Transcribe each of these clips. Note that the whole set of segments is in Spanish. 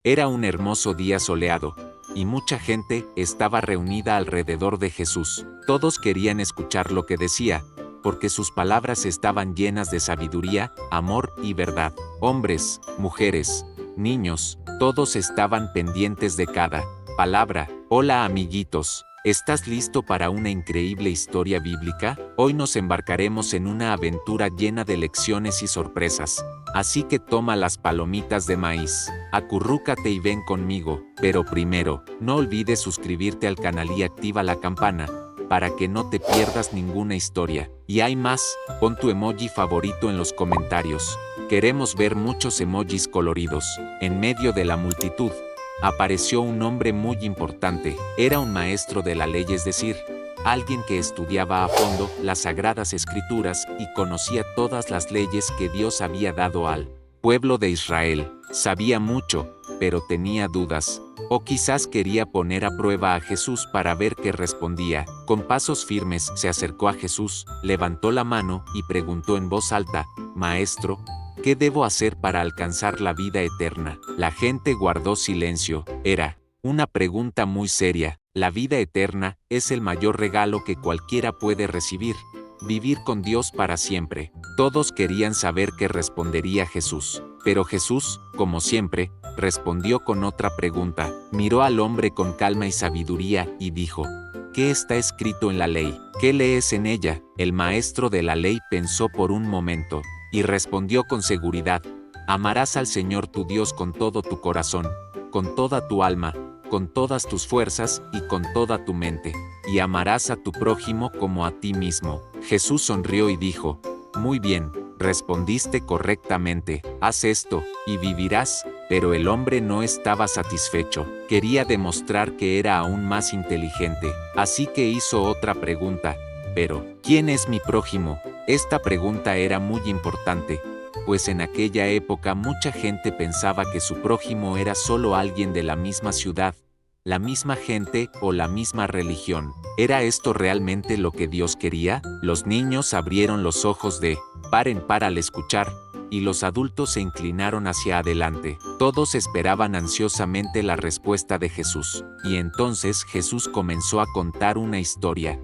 Era un hermoso día soleado, y mucha gente estaba reunida alrededor de Jesús. Todos querían escuchar lo que decía, porque sus palabras estaban llenas de sabiduría, amor y verdad. Hombres, mujeres, niños, todos estaban pendientes de cada palabra. Hola amiguitos, ¿estás listo para una increíble historia bíblica? Hoy nos embarcaremos en una aventura llena de lecciones y sorpresas. Así que toma las palomitas de maíz, acurrúcate y ven conmigo, pero primero, no olvides suscribirte al canal y activa la campana, para que no te pierdas ninguna historia. Y hay más, pon tu emoji favorito en los comentarios. Queremos ver muchos emojis coloridos. En medio de la multitud, apareció un hombre muy importante. Era un maestro de la ley, es decir, alguien que estudiaba a fondo las sagradas escrituras y conocía todas las leyes que Dios había dado al pueblo de Israel. Sabía mucho, pero tenía dudas. O quizás quería poner a prueba a Jesús para ver qué respondía. Con pasos firmes se acercó a Jesús, levantó la mano y preguntó en voz alta: «Maestro, ¿qué debo hacer para alcanzar la vida eterna?». La gente guardó silencio. Era una pregunta muy seria. La vida eterna es el mayor regalo que cualquiera puede recibir. Vivir con Dios para siempre. Todos querían saber qué respondería Jesús. Pero Jesús, como siempre, respondió con otra pregunta. Miró al hombre con calma y sabiduría y dijo: «¿Qué está escrito en la ley? ¿Qué lees en ella?». El maestro de la ley pensó por un momento y respondió con seguridad: «Amarás al Señor tu Dios con todo tu corazón, con toda tu alma, con todas tus fuerzas y con toda tu mente, y amarás a tu prójimo como a ti mismo». Jesús sonrió y dijo: «Muy bien, respondiste correctamente, haz esto, y vivirás». Pero el hombre no estaba satisfecho, quería demostrar que era aún más inteligente, así que hizo otra pregunta: «Pero, ¿quién es mi prójimo?». Esta pregunta era muy importante, pues en aquella época mucha gente pensaba que su prójimo era solo alguien de la misma ciudad, la misma gente o la misma religión. ¿Era esto realmente lo que Dios quería? Los niños abrieron los ojos de par en par al escuchar, y los adultos se inclinaron hacia adelante. Todos esperaban ansiosamente la respuesta de Jesús. Y entonces Jesús comenzó a contar una historia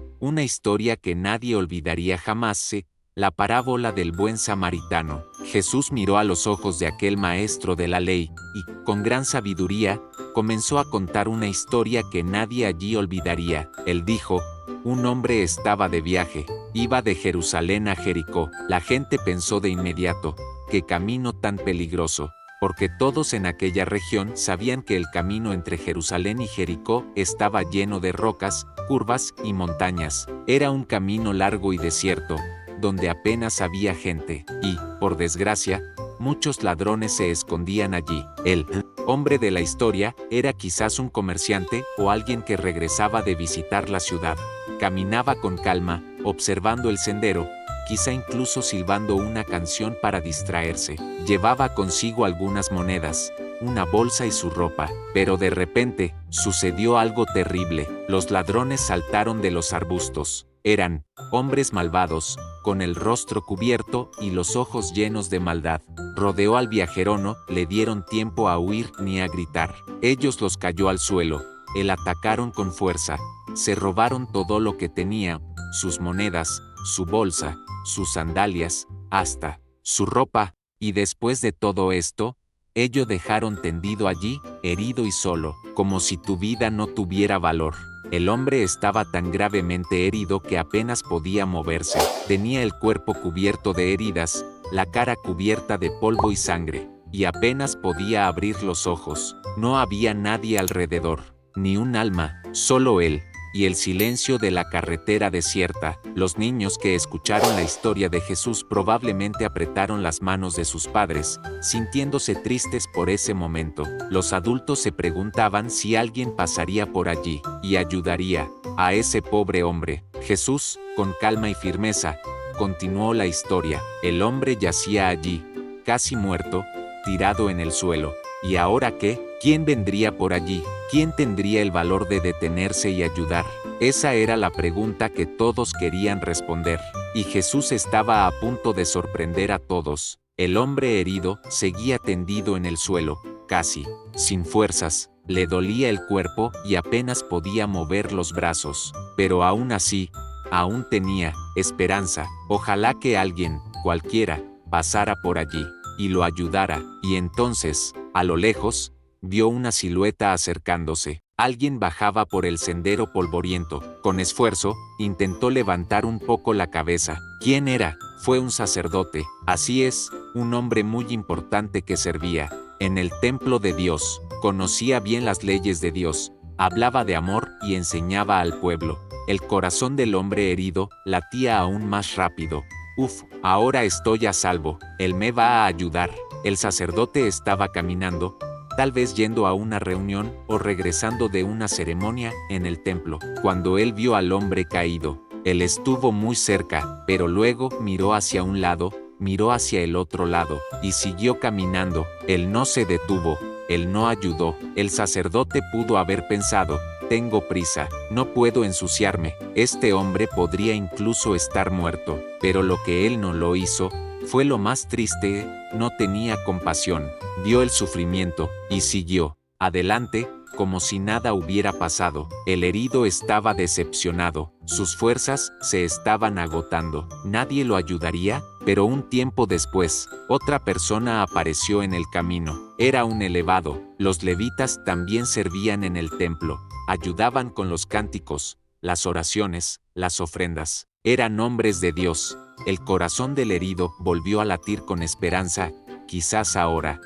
que nadie olvidaría jamás, la parábola del buen samaritano. Jesús miró a los ojos de aquel maestro de la ley, y, con gran sabiduría, comenzó a contar una historia que nadie allí olvidaría. Él dijo: «Un hombre estaba de viaje, iba de Jerusalén a Jericó». La gente pensó de inmediato: «¿Qué camino tan peligroso?», porque todos en aquella región sabían que el camino entre Jerusalén y Jericó estaba lleno de rocas, curvas y montañas. Era un camino largo y desierto, donde apenas había gente, y, por desgracia, muchos ladrones se escondían allí. El hombre de la historia era quizás un comerciante o alguien que regresaba de visitar la ciudad. Caminaba con calma, observando el sendero, quizá incluso silbando una canción para distraerse. Llevaba consigo algunas monedas, una bolsa y su ropa, pero de repente, sucedió algo terrible. Los ladrones saltaron de los arbustos. Eran hombres malvados, con el rostro cubierto y los ojos llenos de maldad. Rodeó al viajero, no le dieron tiempo a huir ni a gritar. Ellos los cayó al suelo, atacaron con fuerza, se robaron todo lo que tenía, sus monedas, su bolsa, sus sandalias, hasta su ropa, y después de todo esto, ello dejaron tendido allí, herido y solo, como si tu vida no tuviera valor. El hombre estaba tan gravemente herido que apenas podía moverse. Tenía el cuerpo cubierto de heridas, la cara cubierta de polvo y sangre, y apenas podía abrir los ojos. No había nadie alrededor, ni un alma, solo él, y el silencio de la carretera desierta. Los niños que escucharon la historia de Jesús probablemente apretaron las manos de sus padres, sintiéndose tristes por ese momento. Los adultos se preguntaban si alguien pasaría por allí y ayudaría a ese pobre hombre. Jesús, con calma y firmeza, continuó la historia. El hombre yacía allí, casi muerto, tirado en el suelo. ¿Y ahora qué? ¿Quién vendría por allí? ¿Quién tendría el valor de detenerse y ayudar? Esa era la pregunta que todos querían responder, y Jesús estaba a punto de sorprender a todos. El hombre herido seguía tendido en el suelo, casi sin fuerzas, le dolía el cuerpo y apenas podía mover los brazos, pero aún así, aún tenía esperanza. Ojalá que alguien, cualquiera, pasara por allí y lo ayudara, y entonces, a lo lejos, vio una silueta acercándose. Alguien bajaba por el sendero polvoriento. Con esfuerzo, intentó levantar un poco la cabeza. ¿Quién era? Fue un sacerdote. Así es, un hombre muy importante que servía en el templo de Dios. Conocía bien las leyes de Dios, hablaba de amor y enseñaba al pueblo. El corazón del hombre herido latía aún más rápido. Uf, ahora estoy a salvo, él me va a ayudar. El sacerdote estaba caminando, tal vez yendo a una reunión o regresando de una ceremonia en el templo, cuando él vio al hombre caído. Él estuvo muy cerca, pero luego miró hacia un lado, miró hacia el otro lado, y siguió caminando. Él no se detuvo, él no ayudó. El sacerdote pudo haber pensado, tengo prisa, no puedo ensuciarme, este hombre podría incluso estar muerto, pero lo que él no lo hizo, fue lo más triste, no tenía compasión, vio el sufrimiento, y siguió adelante, como si nada hubiera pasado. El herido estaba decepcionado, sus fuerzas se estaban agotando. ¿Nadie lo ayudaría? Pero un tiempo después, otra persona apareció en el camino. Era un elevado. Los levitas también servían en el templo. Ayudaban con los cánticos, las oraciones, las ofrendas. Eran hombres de Dios. El corazón del herido volvió a latir con esperanza. Quizás ahora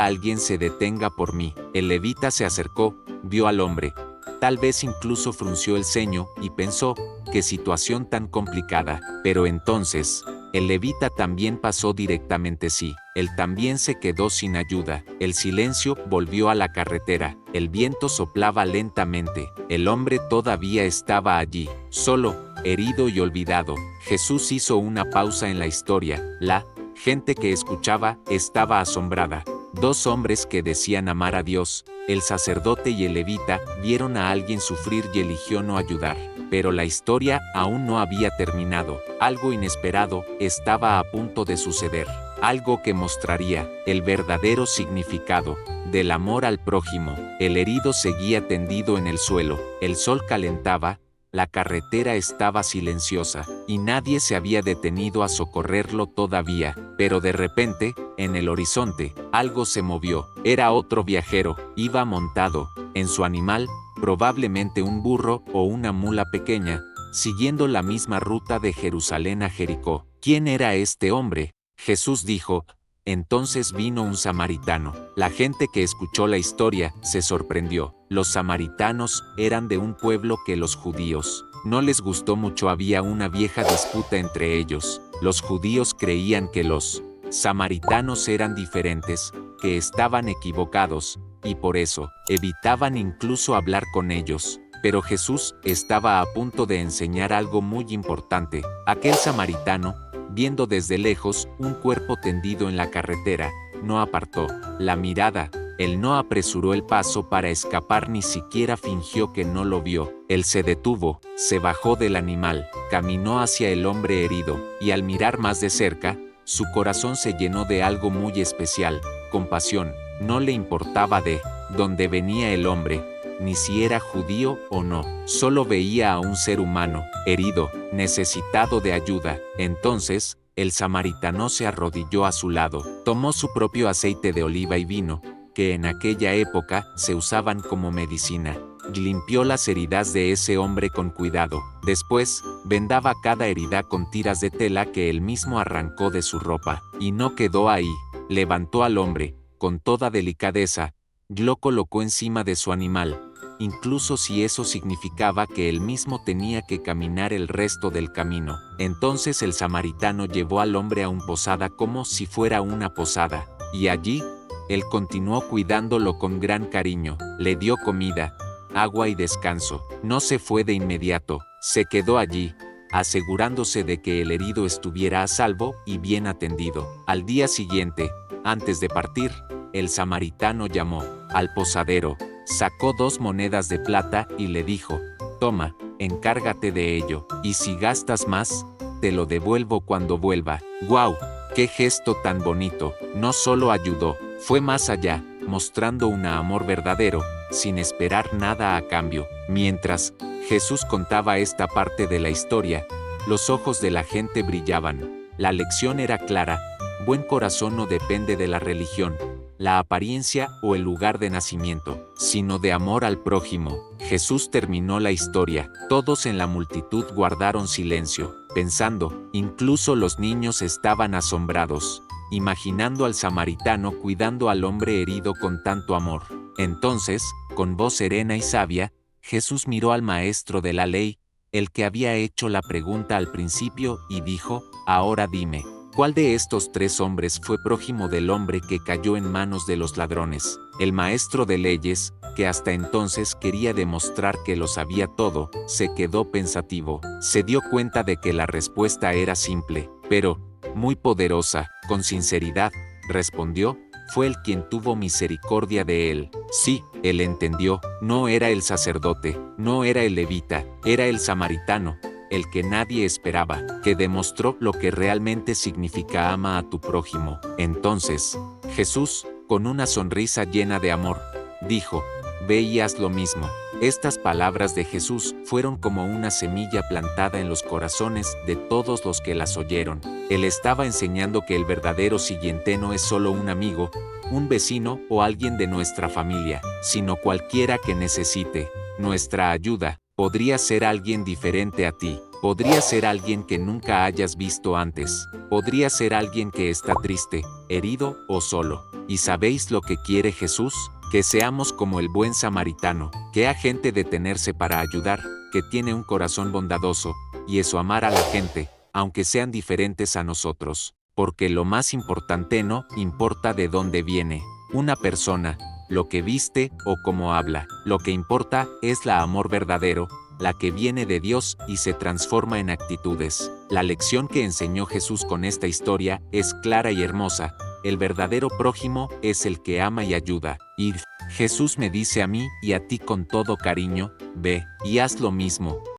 alguien se detenga por mí. El levita se acercó, vio al hombre. Tal vez incluso frunció el ceño y pensó, qué situación tan complicada. Pero entonces, el levita también pasó directamente sí. Él también se quedó sin ayuda. El silencio volvió a la carretera. El viento soplaba lentamente. El hombre todavía estaba allí, solo, herido y olvidado. Jesús hizo una pausa en la historia. La gente que escuchaba estaba asombrada. Dos hombres que decían amar a Dios, el sacerdote y el levita, vieron a alguien sufrir y eligió no ayudar. Pero la historia aún no había terminado. Algo inesperado estaba a punto de suceder. Algo que mostraría el verdadero significado del amor al prójimo. El herido seguía tendido en el suelo. El sol calentaba. La carretera estaba silenciosa, y nadie se había detenido a socorrerlo todavía, pero de repente, en el horizonte, algo se movió. Era otro viajero, iba montado en su animal, probablemente un burro o una mula pequeña, siguiendo la misma ruta de Jerusalén a Jericó. ¿Quién era este hombre? Jesús dijo, entonces vino un samaritano. La gente que escuchó la historia se sorprendió. Los samaritanos eran de un pueblo que los judíos no les gustó mucho. Había una vieja disputa entre ellos. Los judíos creían que los samaritanos eran diferentes, que estaban equivocados, y por eso evitaban incluso hablar con ellos. Pero Jesús estaba a punto de enseñar algo muy importante. Aquel samaritano, viendo desde lejos un cuerpo tendido en la carretera, no apartó la mirada. Él no apresuró el paso para escapar, ni siquiera fingió que no lo vio. Él se detuvo, se bajó del animal, caminó hacia el hombre herido, y al mirar más de cerca, su corazón se llenó de algo muy especial, compasión. No le importaba de dónde venía el hombre, ni si era judío o no. Solo veía a un ser humano, herido, necesitado de ayuda. Entonces, el samaritano se arrodilló a su lado, tomó su propio aceite de oliva y vino, que en aquella época se usaban como medicina, y limpió las heridas de ese hombre con cuidado. Después, vendaba cada herida con tiras de tela que él mismo arrancó de su ropa. Y no quedó ahí, levantó al hombre, con toda delicadeza, y lo colocó encima de su animal, incluso si eso significaba que él mismo tenía que caminar el resto del camino. Entonces el samaritano llevó al hombre a una posada como si fuera una posada, y allí, él continuó cuidándolo con gran cariño, le dio comida, agua y descanso. No se fue de inmediato, se quedó allí, asegurándose de que el herido estuviera a salvo y bien atendido. Al día siguiente, antes de partir, el samaritano llamó al posadero, sacó 2 monedas de plata y le dijo, toma, encárgate de ello, y si gastas más, te lo devuelvo cuando vuelva. ¡Guau! ¡Qué gesto tan bonito! No solo ayudó, fue más allá. mostrando un amor verdadero, sin esperar nada a cambio. Mientras Jesús contaba esta parte de la historia, los ojos de la gente brillaban. La lección era clara: buen corazón no depende de la religión, la apariencia o el lugar de nacimiento, sino de amor al prójimo. Jesús terminó la historia. Todos en la multitud guardaron silencio, pensando. Incluso los niños estaban asombrados, imaginando al samaritano cuidando al hombre herido con tanto amor. Entonces, con voz serena y sabia, Jesús miró al maestro de la ley, el que había hecho la pregunta al principio, y dijo: ahora dime, ¿cuál de estos 3 hombres fue prójimo del hombre que cayó en manos de los ladrones? El maestro de leyes, que hasta entonces quería demostrar que lo sabía todo, se quedó pensativo. Se dio cuenta de que la respuesta era simple, pero muy poderosa. Con sinceridad, respondió: fue el quien tuvo misericordia de él. Sí, él entendió, no era el sacerdote, no era el levita, era el samaritano, el que nadie esperaba, que demostró lo que realmente significa ama a tu prójimo. Entonces, Jesús, con una sonrisa llena de amor, dijo: ve y haz lo mismo. Estas palabras de Jesús fueron como una semilla plantada en los corazones de todos los que las oyeron. Él estaba enseñando que el verdadero siguiente no es solo un amigo, un vecino o alguien de nuestra familia, sino cualquiera que necesite nuestra ayuda. Podría ser alguien diferente a ti, podría ser alguien que nunca hayas visto antes, podría ser alguien que está triste, herido o solo. ¿Y sabéis lo que quiere Jesús? Que seamos como el buen samaritano, que agente detenerse para ayudar, que tiene un corazón bondadoso, y eso, amar a la gente, aunque sean diferentes a nosotros, porque lo más importante no importa de dónde viene una persona, lo que viste o cómo habla. Lo que importa es la amor verdadero, la que viene de Dios y se transforma en actitudes. La lección que enseñó Jesús con esta historia es clara y hermosa. El verdadero prójimo es el que ama y ayuda. Y Jesús me dice a mí y a ti con todo cariño: ve y haz lo mismo.